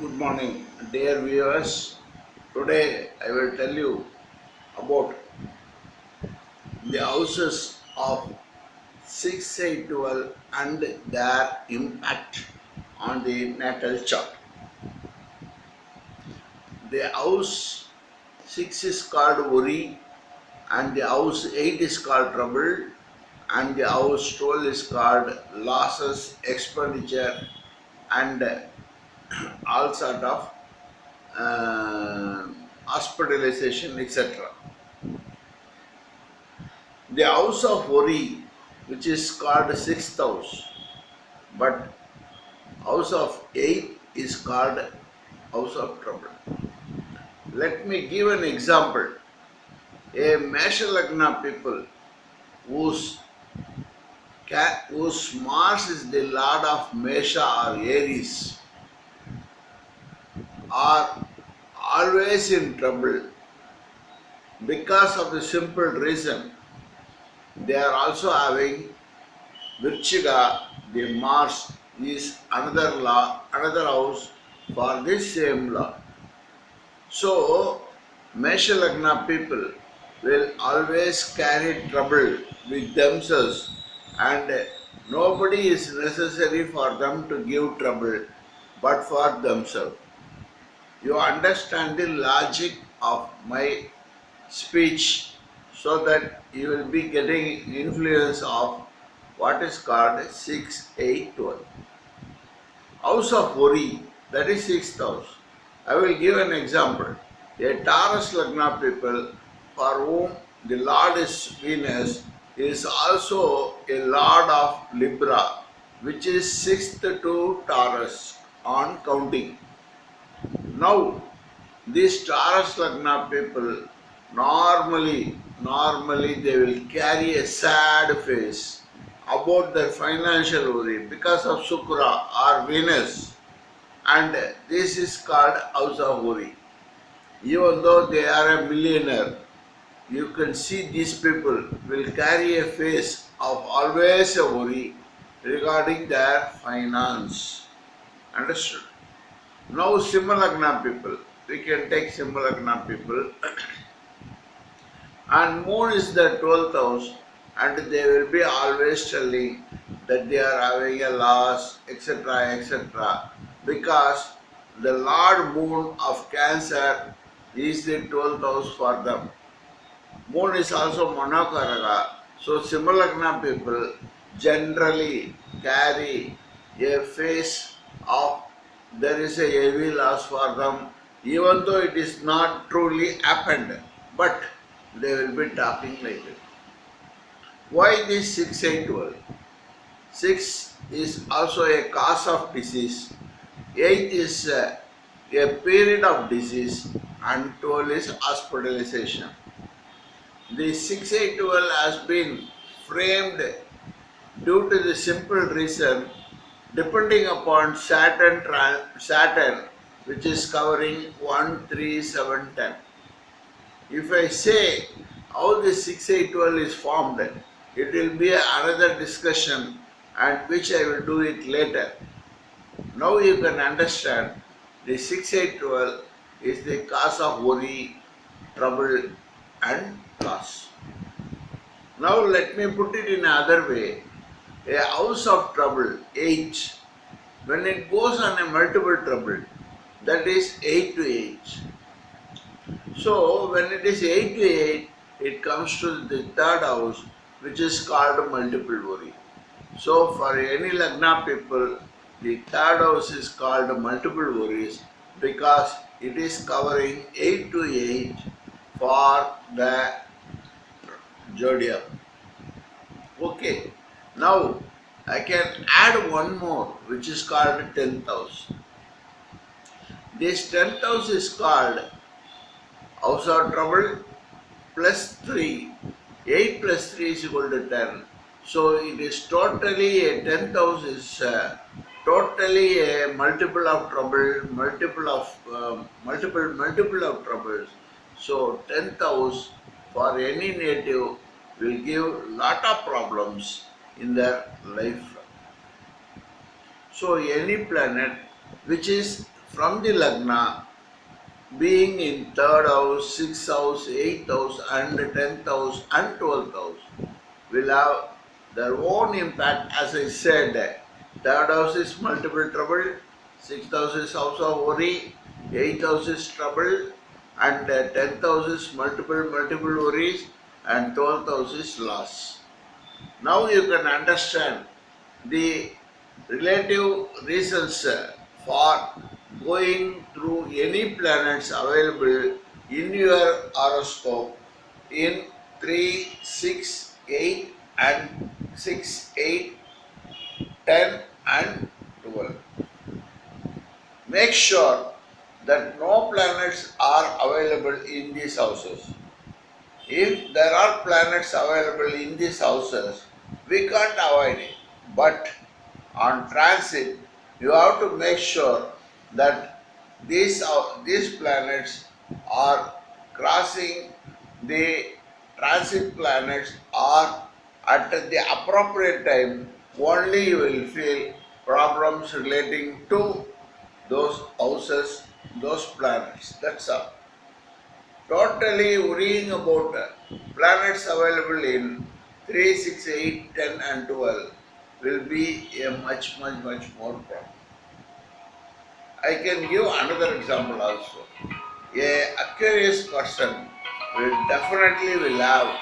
Good morning, dear viewers. Today I will tell you about the houses of 6, 8, 12 and their impact on the natal chart. The house 6 is called worry, and the house 8 is called trouble, and the house 12 is called losses, expenditure, and all sort of hospitalization, etc. The house of worry, which is called sixth house, but house of eighth is called house of trouble. Let me give an example. A Mesha Lagna people whose Mars is the lord of Mesha or Aries are always in trouble because of the simple reason they are also having Virchiga, the Mars is another law, another house for this same law. So, Mesha Lagna people will always carry trouble with themselves, and nobody is necessary for them to give trouble but for themselves. You understand the logic of my speech so that you will be getting influence of what is called 6, 8, 12. House of worry, that is 6th house. I will give an example. A Taurus Lagna people for whom the Lord is Venus is also a Lord of Libra, which is 6th to Taurus on counting. Now, these Taurus Lagna people normally they will carry a sad face about their financial worry because of Shukra or Venus, and this is called house of worry. Even though they are a millionaire, you can see these people will carry a face of always a worry regarding their finance. Understood? Now Simhalagna people, we can take Simhalagna people and moon is the 12th house, and they will be always telling that they are having a loss, etc., etc., because the Lord Moon of Cancer is the 12th house for them. Moon is also Monokaraga, so Simhalagna people generally carry a face of there is a heavy loss for them, even though it is not truly happened, but they will be talking like it. Why this 6, 8, 12? 6 is also a cause of disease, 8 is a period of disease, and 12 is hospitalization. The 6, 8, 12 has been framed due to the simple reason depending upon Saturn, which is covering 1, 3, 7, 10. If I say how this 6, 8, 12 is formed, it will be another discussion, and which I will do it later. Now you can understand the 6, 8, 12 is the cause of worry, trouble and loss. Now let me put it in another way. A house of trouble, 8, when it goes on a multiple trouble, that is 8 to 8. So when it is 8 to 8, it comes to the 3rd house, which is called multiple worry. So for any Lagna people, the 3rd house is called multiple worries because it is covering 8 to 8 for the zodiac. Okay, now I can add one more, which is called 10th house. This 10th house is called house of trouble plus 3. 8 plus 3 is equal to 10. So it is totally a 10th house is totally a multiple of trouble, multiple of troubles. So 10th house for any native will give lot of problems in their life. So any planet which is from the Lagna being in third house, sixth house, eighth house, and 10th house and 12th house will have their own impact. As I said, third house is multiple trouble, sixth house is house of worry, eighth house is trouble, and 10th house is multiple worries, and 12th house is loss. Now you can understand the relative reasons for going through any planets available in your horoscope in 3, 6, 8 and 6, 8, 10 and 12. Make sure that no planets are available in these houses. If there are planets available in these houses, we can't avoid it. But on transit, you have to make sure that these planets are crossing the transit planets, or at the appropriate time only you will feel problems relating to those houses, those planets. That's all. Totally worrying about planets available in 3, 6, 8, 10 and 12 will be a much more problem. I can give another example also. A Aquarius person will have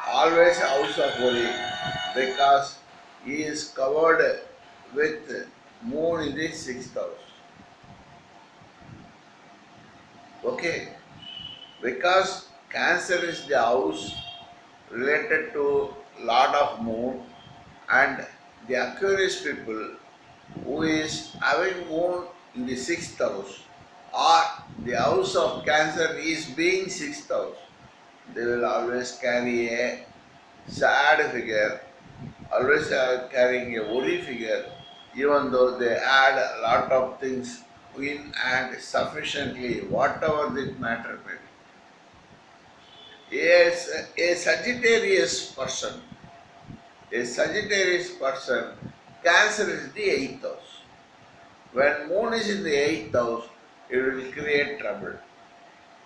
always a house of worry because he is covered with moon in the sixth house. Okay, because Cancer is the house related to Lord of Moon, and the Aquarius people who is having Moon in the sixth house, or the house of Cancer is being sixth house, they will always carry a sad figure, always carrying a worry figure, even though they add a lot of things in and sufficiently, whatever the matter may be. A Sagittarius person, Cancer is the eighth house. When Moon is in the eighth house, it will create trouble.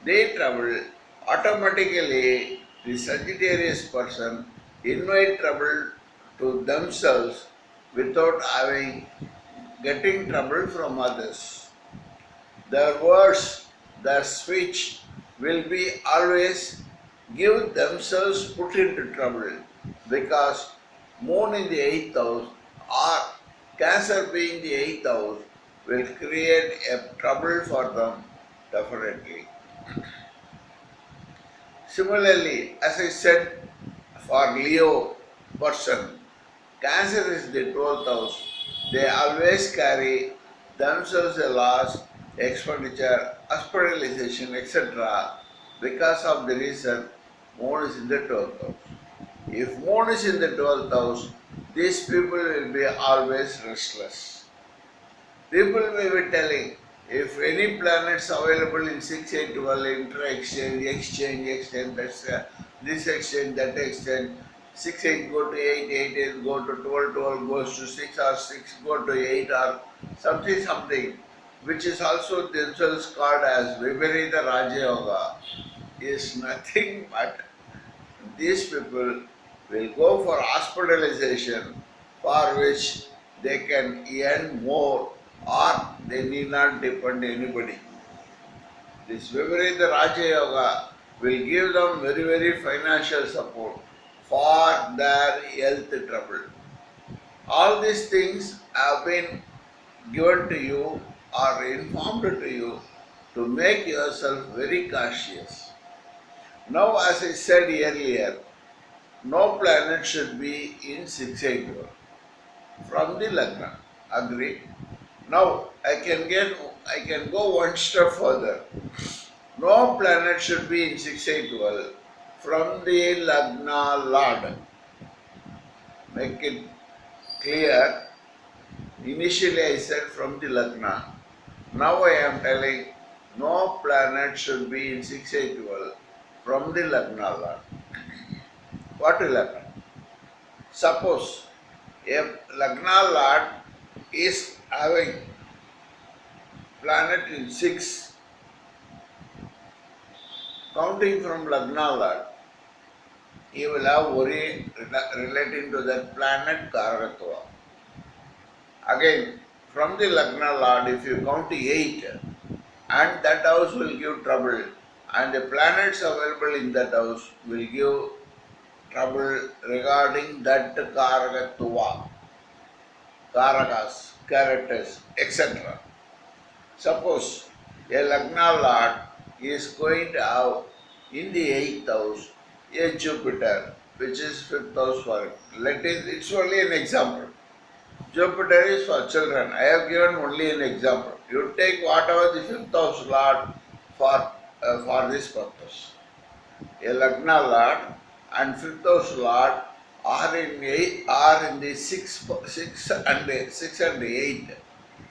The trouble, automatically the Sagittarius person invite trouble to themselves without getting trouble from others. Their words, their speech will be always give themselves put into trouble, because Moon in the eighth house or Cancer being the eighth house will create a trouble for them definitely. Similarly, as I said, for Leo person, Cancer is the 12th house. They always carry themselves a loss, expenditure, hospitalization, etc. because of the reason Moon is in the 12th house. If Moon is in the 12th house, these people will be always restless. People may be telling, if any planets available in 6, 8, 12, exchange, that's this exchange, that exchange, 6, 8 go to 8, 8, 8 go to 12, 12 goes to 6, or 6 go to 8, or something, which is also themselves called as Viparita Raja Yoga, is nothing but these people will go for hospitalization, for which they can earn more, or they need not depend anybody. This Viparita Raja Yoga will give them very financial support for their health trouble. All these things have been given to you or informed to you to make yourself very cautious. Now, as I said earlier, no planet should be in 681 from the Lagna. Agree? Now I can go one step further. No planet should be in 681 from the Lagna Lord. Make it clear. Initially I said from the Lagna. Now I am telling no planet should be in 681 from the Lagna Lord. What will happen? Suppose a Lagna Lord is having planet in 6, counting from Lagna Lord, you will have worry relating to that planet Karakatva. Again, from the Lagna Lord, if you count 8, and that house will give trouble, and the planets available in that house will give trouble regarding that Karakatva, Karakas, characters, etc. Suppose a Lagna Lord is going to have in the 8th house a Jupiter, which is 5th house for it. It's only an example. Jupiter is for children. I have given only an example. You take whatever the 5th house Lord for this purpose. A Lagna Lord and 5th house Lord are in the 6 and 8.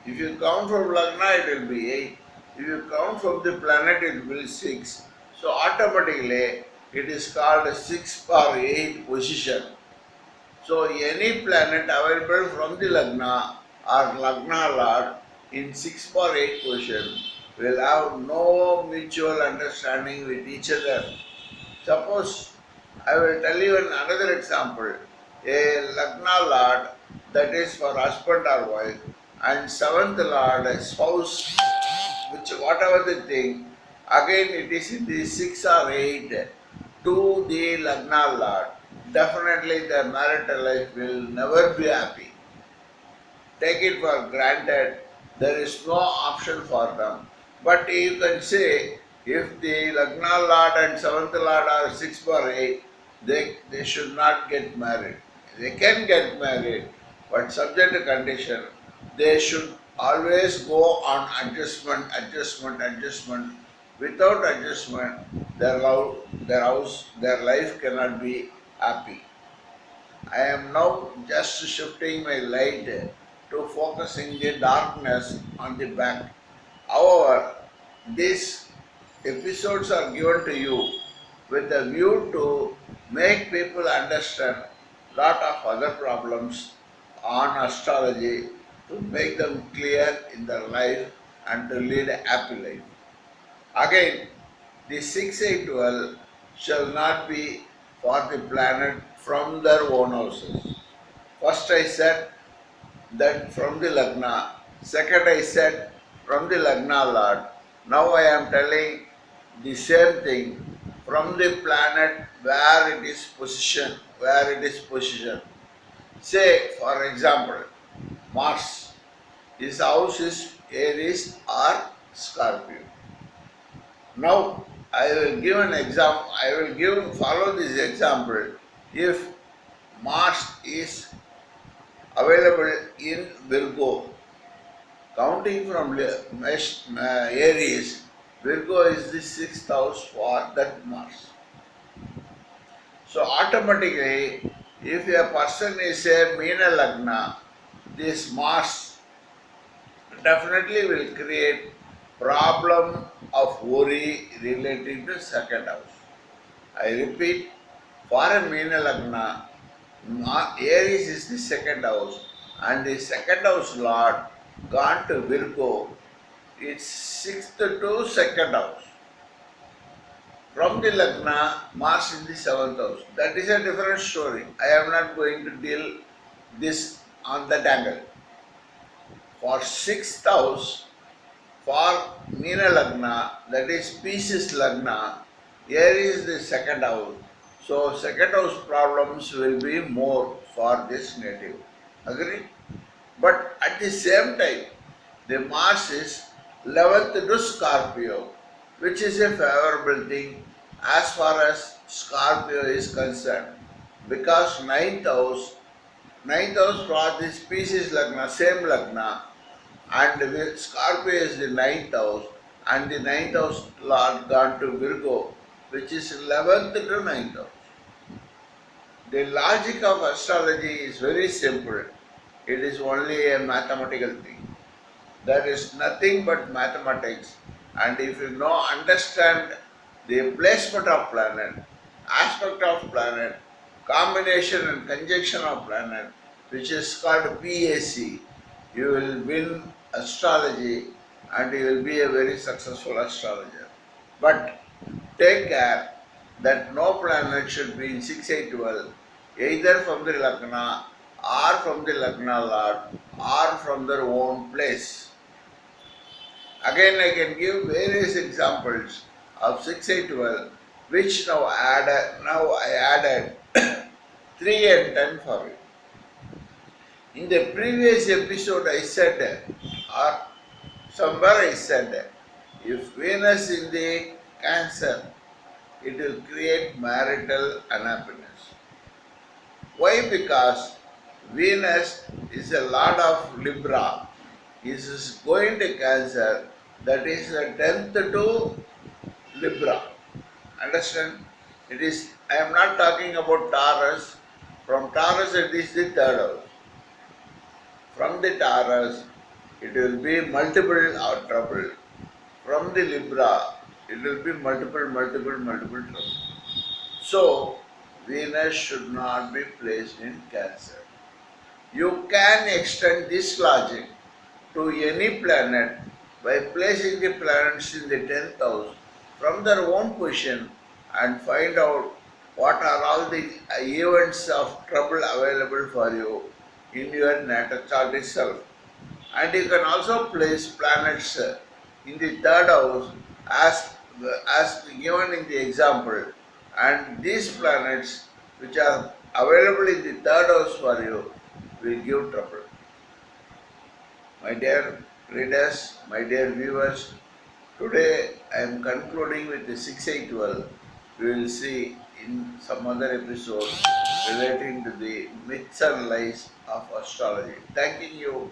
If you count from Lagna, it will be 8. If you count from the planet, it will be 6. So automatically, it is called a 6 or 8 position. So any planet available from the Lagna or Lagna Lord in 6 or 8 position will have no mutual understanding with each other. Suppose I will tell you another example. A Lagna Lord, that is for husband or wife, and 7th Lord, spouse, which whatever the thing, again it is in the 6 or 8 to the Lagna Lord. Definitely their marital life will never be happy. Take it for granted, there is no option for them. But you can say, if the Lagna Lord and 7th Lord are 6 or 8, they should not get married. They can get married, but subject to condition, they should always go on adjustment. Without adjustment, their life cannot be happy. I am now just shifting my light to focusing the darkness on the back. However, these episodes are given to you with a view to make people understand lot of other problems on astrology, to make them clear in their life and to lead a happy life. Again, the 6, 8, 12 shall not be for the planet from their own houses. First I said that from the Lagna. Second I said from the Lagna Lord. Now I am telling the same thing from the planet where it is positioned. Say for example, Mars. His house is Aries or Scorpio. Now I will give an example. Follow this example. If Mars is available in Virgo, counting from Aries, Virgo is the 6th house for that Mars. So automatically, if a person is a Meena Lagna, this Mars definitely will create problem of worry relating to 2nd house. I repeat, for a Meena Lagna, Aries is the 2nd house, and the 2nd house Lord gone to Virgo, it's 6th to 2nd house. From the Lagna, Mars in the 7th house. That is a different story. I am not going to deal this on that angle. For 6th house, for Meena Lagna, that is Pisces Lagna, Aries is the 2nd house. So 2nd house problems will be more for this native. Agree? But at the same time, the Mars is 11th to Scorpio, which is a favorable thing as far as Scorpio is concerned. Because 9th house for this Pisces Lagna, same Lagna, and with Scorpio is the 9th house, and the 9th house Lord gone to Virgo, which is 11th to 9th house. The logic of astrology is very simple. It is only a mathematical thing. There is nothing but mathematics, and if you understand the placement of planet, aspect of planet, combination and conjunction of planet, which is called PAC, you will win astrology and you will be a very successful astrologer. But take care that no planet should be in 6, 8, 12, either from the Lagna or from the Lagna Lord or from their own place. Again, I can give various examples of 6, 8, 12, which now I added 3 and 10 for you. In the previous episode, I said, or somewhere I said, if Venus in the Cancer, it will create marital unhappiness. Why? Because Venus is a lord of Libra. This is going to Cancer, that is the 10th to Libra. Understand? It is, I am not talking about Taurus. From Taurus, it is the third house. From the Taurus, it will be multiple or trouble. From the Libra, it will be multiple trouble. So, Venus should not be placed in Cancer. You can extend this logic to any planet by placing the planets in the 10th house from their own position and find out what are all the events of trouble available for you in your natal chart itself. And you can also place planets in the third house as given in the example, and these planets which are available in the third house for you will give trouble. My dear readers, my dear viewers, today I am concluding with the 6, 8, 12. We will see in some other episode relating to the myths and lies of astrology. Thanking you